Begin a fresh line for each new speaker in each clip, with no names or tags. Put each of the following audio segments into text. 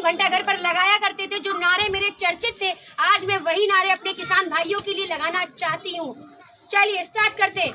घंटा घर पर लगाया करते थे, जो नारे मेरे चर्चित थे, आज मैं वही नारे अपने किसान भाइयों के लिए लगाना चाहती हूँ। चलिए स्टार्ट करते।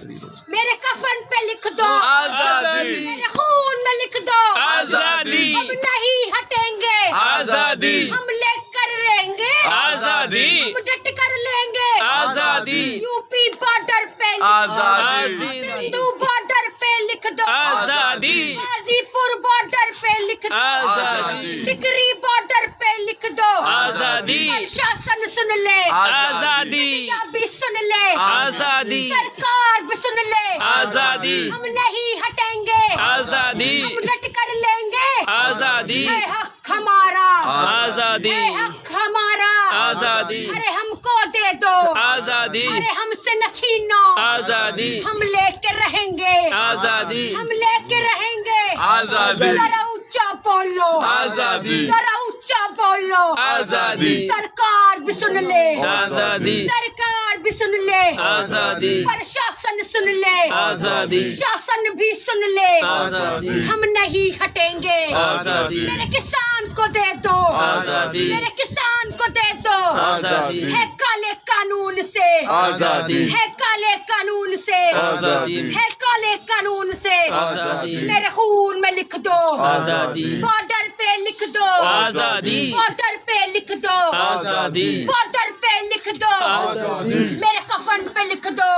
मेरे कफन पे लिख दो
आजादी,
मेरे खून में लिख दो
आजादी,
हम नहीं हटेंगे
आजादी,
हम लेकर रहेंगे
आजादी,
हम डट कर लेंगे
आजादी,
यूपी बॉर्डर पे
आजादी,
सिंधु बॉर्डर पे लिख दो
आजादी,
गाजीपुर बॉर्डर पे लिख दो
आजादी,
टिकरी बॉर्डर पे लिख दो
आजादी,
शासन सुन ले
आजादी,
भी सुन ले
आजादी,
सरकार भी सुन ले
आजादी,
हम नहीं हटेंगे
आजादी,
हम डट कर लेंगे
आजादी,
है हक हमारा
आजादी,
है हक हमारा
आजादी,
अरे हमको दे दो
आजादी,
अरे हमसे न छीनो
आजादी,
हम लेके रहेंगे
आजादी,
हम लेके रहेंगे
आजादी,
जरा ऊंचा बोलो
आजादी,
जरा ऊंचा बोलो
आजादी,
सरकार भी सुन ले
आजादी,
सरकार भी सुन ले
आजादी,
प्रशासन सुन ले
आजादी,
शासन भी सुन ले
आजादी,
हम नहीं हटेंगे
आजादी,
मेरे किसान को दे दो
आजादी,
मेरे किसान को दे दो
आजादी,
है काले कानून से
आजादी,
है काले कानून से
आजादी,
है काले कानून से
आजादी,
मेरे खून में लिख दो
आजादी,
बॉर्डर पे लिख दो
आजादी,
बॉर्डर पे लिख दो
आजादी,
बॉर्डर पे लिख दो
आजादी,
मेरे कफन पे लिख दो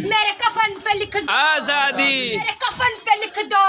मेरे कफन पे लिख दो
आजादी,
मेरे कफन पे लिख दो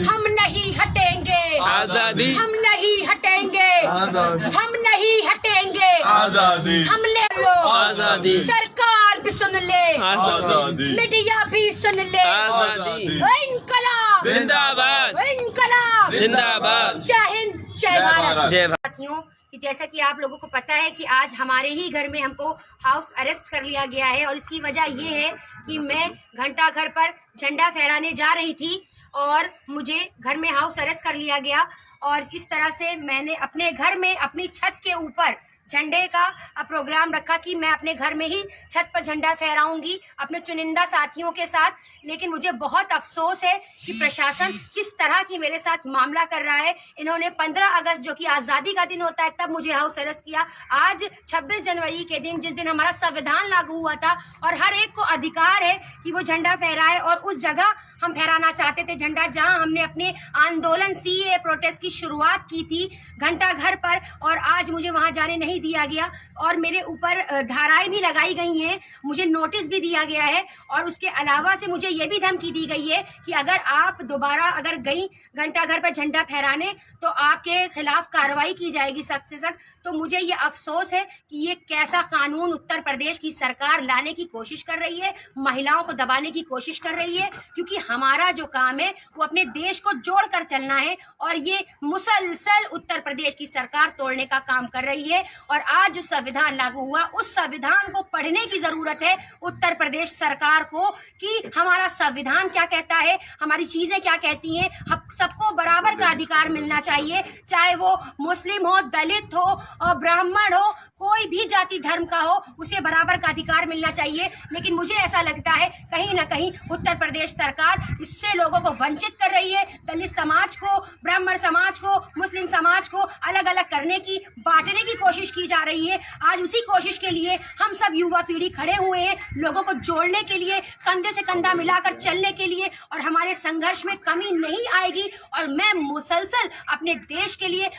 हम नहीं हटेंगे
आजादी,
हम नहीं हटेंगे हम नहीं हटेंगे
आजादी,
हम ले लो
आजादी,
सरकार भी सुन ले
आजादी,
मीडिया भी सुन ले
आजादी,
इनकलाब
जिंदाबाद,
इनकलाब
जिंदाबाद,
जय हिंद जय भारत।
जय भारत।
साथियों कि जैसा कि आप लोगों को पता है कि आज हमारे ही घर में हमको हाउस अरेस्ट कर लिया गया है और इसकी वजह ये है कि मैं घंटा घर पर झंडा फहराने जा रही थी और मुझे घर में हाउस अरेस्ट कर लिया गया और इस तरह से मैंने अपने घर में अपनी छत के ऊपर झंडे का प्रोग्राम रखा कि मैं अपने घर में ही छत पर झंडा फहराऊंगी अपने चुनिंदा साथियों के साथ। लेकिन मुझे बहुत अफसोस है कि प्रशासन किस तरह की मेरे साथ मामला कर रहा है। इन्होंने 15 अगस्त जो कि आज़ादी का दिन होता है तब मुझे हाउस अरेस्ट किया। आज 26 जनवरी के दिन जिस दिन हमारा संविधान लागू हुआ था और हर एक को अधिकार है कि वो झंडा फहराए और उस जगह हम फहराना चाहते थे झंडा जहां हमने अपने आंदोलन सीएए प्रोटेस्ट की शुरुआत की थी घंटा घर पर, और आज मुझे वहां जाने नहीं दिया गया और मेरे ऊपर धाराएं भी लगाई गई हैं, मुझे नोटिस भी दिया गया है और उसके अलावा से मुझे ये भी धमकी दी गई है कि अगर आप दोबारा अगर गई घंटा घर पर झंडा फहराने तो आपके खिलाफ कार्रवाई की जाएगी सख्त से सख्त। तो मुझे ये अफसोस है कि ये कैसा कानून उत्तर प्रदेश की सरकार लाने की कोशिश कर रही है, महिलाओं को दबाने की कोशिश कर रही है, क्योंकि हमारा जो काम है वो अपने देश को जोड़कर चलना है और ये मुसलसल उत्तर प्रदेश की सरकार तोड़ने का काम कर रही है। और आज जो संविधान लागू हुआ उस संविधान को पढ़ने की जरूरत है उत्तर प्रदेश सरकार को कि हमारा संविधान क्या कहता है, हमारी चीजें क्या कहती हैं। हम सबको बराबर का अधिकार मिलना चाहिए, चाहे वो मुस्लिम हो, दलित हो और ब्राह्मण हो, कोई भी जाति धर्म का हो, उसे बराबर का अधिकार मिलना चाहिए। लेकिन मुझे ऐसा लगता है कहीं ना कहीं उत्तर प्रदेश सरकार इससे लोगों को वंचित कर रही है। दलित समाज को, ब्राह्मण समाज को, मुस्लिम समाज को अलग अलग करने की, बांटने की कोशिश की जा रही है। आज उसी कोशिश के लिए हम सब युवा पीढ़ी खड़े हुए हैं, लोगों को जोड़ने के लिए, कंधे से कंधा मिलाकर चलने के लिए, और हमारे संघर्ष में कमी नहीं आएगी। और मैं मुसलसल अपने देश के लिए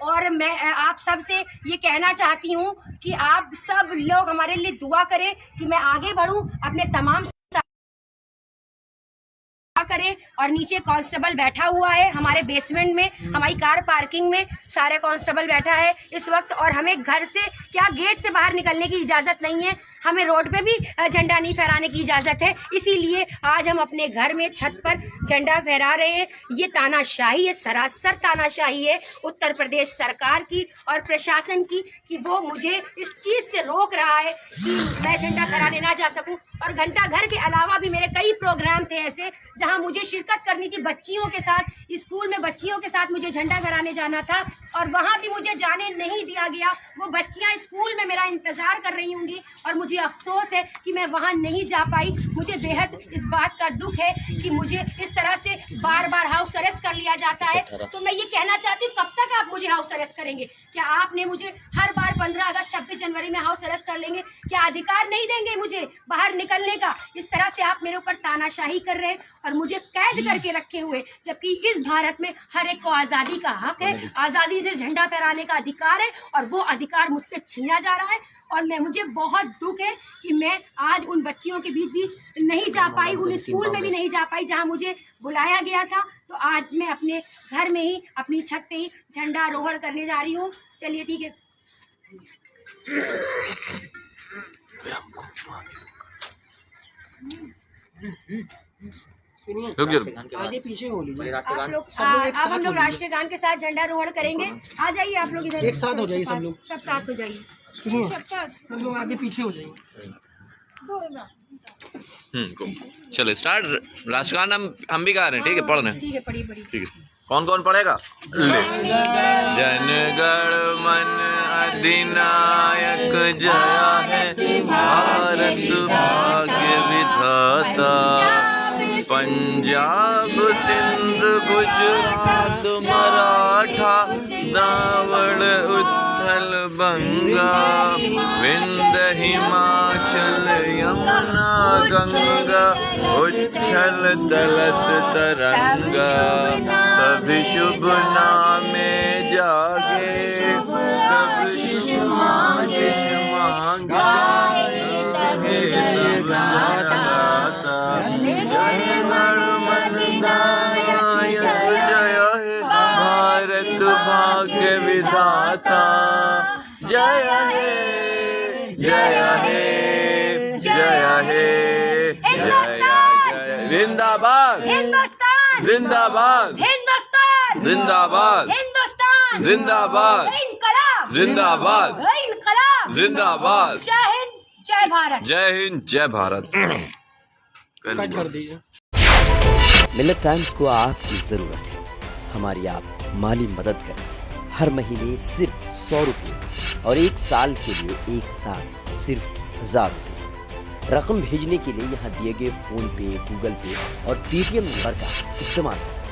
और मैं आप सब से ये कहना चाहती हूँ कि आप सब लोग हमारे लिए दुआ करें कि मैं आगे बढ़ूं, अपने तमाम करें। और नीचे कांस्टेबल बैठा हुआ है हमारे बेसमेंट में, हमारी कार पार्किंग में सारे कांस्टेबल बैठा है इस वक्त, और हमें घर से क्या गेट से बाहर निकलने की इजाज़त नहीं है, हमें रोड पे भी झंडा नहीं फहराने की इजाज़त है। इसीलिए आज हम अपने घर में छत पर झंडा फहरा रहे हैं। ये तानाशाही है, सरासर तानाशाही है उत्तर प्रदेश सरकार की और प्रशासन की कि वो मुझे इस चीज़ से रोक रहा है कि मैं झंडा फहराने ना जा सकूं। और घंटा घर के अलावा भी मेरे कई प्रोग्राम थे ऐसे जहां मुझे शिरकत करनी थी बच्चियों के साथ, स्कूल में बच्चियों के साथ मुझे झंडा फहराने जाना था और वहां भी मुझे जाने नहीं दिया गया। वो बच्चियां स्कूल में मेरा इंतजार कर रही होंगी और मुझे अफसोस है कि मैं वहां नहीं जा पाई। मुझे बेहद इस बात का दुख है कि मुझे इस तरह से बार बार हाउस अरेस्ट कर लिया जाता है। तो मैं ये कहना चाहती हूँ, कब तक आप मुझे हाउस अरेस्ट करेंगे? क्या आपने मुझे हर बार 15 अगस्त 26 जनवरी में हाउस अरेस्ट कर लेंगे? क्या अधिकार नहीं देंगे मुझे बाहर निकलने का? इस तरह से आप मेरे ऊपर तानाशाही कर रहे हैं और मुझे कैद करके रखे हुए, जबकि इस भारत में हर एक को आज़ादी का हक है, आज़ादी से झंडा फहराने का अधिकार है और वो अधिकार मुझसे छीना जा रहा है। और मुझे बहुत दुख है कि मैं आज उन बच्चियों के बीच भी नहीं जा पाई, उन स्कूल में भी नहीं जा पाई जहां मुझे बुलाया गया था। तो आज मैं अपने घर में ही, अपनी छत पे ही झंडारोहण करने जा रही हूँ। चलिए ठीक है।
आगे पीछे हो लीजिए।
आप लोग अब हम लोग राष्ट्रीय गान के साथ झंडारोहण करेंगे। आ जाइए आप लोग इधर,
एक साथ हो जाइए सब लोग,
सब साथ हो जाइए,
सब लोग आगे पीछे हो जाइए।
चलो स्टार्ट। राष्ट्रगान हम भी गा रहे हैं, ठीक है? पढ़ रहे हैं,
ठीक है, पढ़िए पढ़िए।
ठीक है। कौन कौन पढ़ेगा? जनगण मन अधिनायक जया है भारत भाग्य विधाता, पंजाब सिंध गुजरात मराठा दावड़ उत्थल बंगा, विंध्य हिमाचल यमुना गंगा, उच्छल दलत तरंगा, तभी शुभ नामे जागे, तभी शुभ आशीष मांगे, हे तब जयदाता। जनगण मन नायक जय हे भारत भाग्य विधाता, जय हे जय हे जय हे जय जय। जिंदाबाद
हिंदुस्तान,
जिंदाबाद
हिंदुस्तान,
जिंदाबाद
हिंदुस्तान,
जिंदाबाद
इनकलाब,
जिंदाबाद
इनकलाब,
जिंदाबाद।
जय हिंद, जय भारत।
जय हिंद, जय भारत।
कर दीजिए।
मिलेट टाइम्स को आपकी जरूरत है, हमारी आप माली मदद करें। हर महीने सिर्फ 100 रुपये और 1 साल के लिए एक साथ सिर्फ 1000 रुपये। रकम भेजने के लिए यहाँ दिए गए फोन पे, गूगल पे और पेटीएम नंबर का इस्तेमाल कर सकते हैं।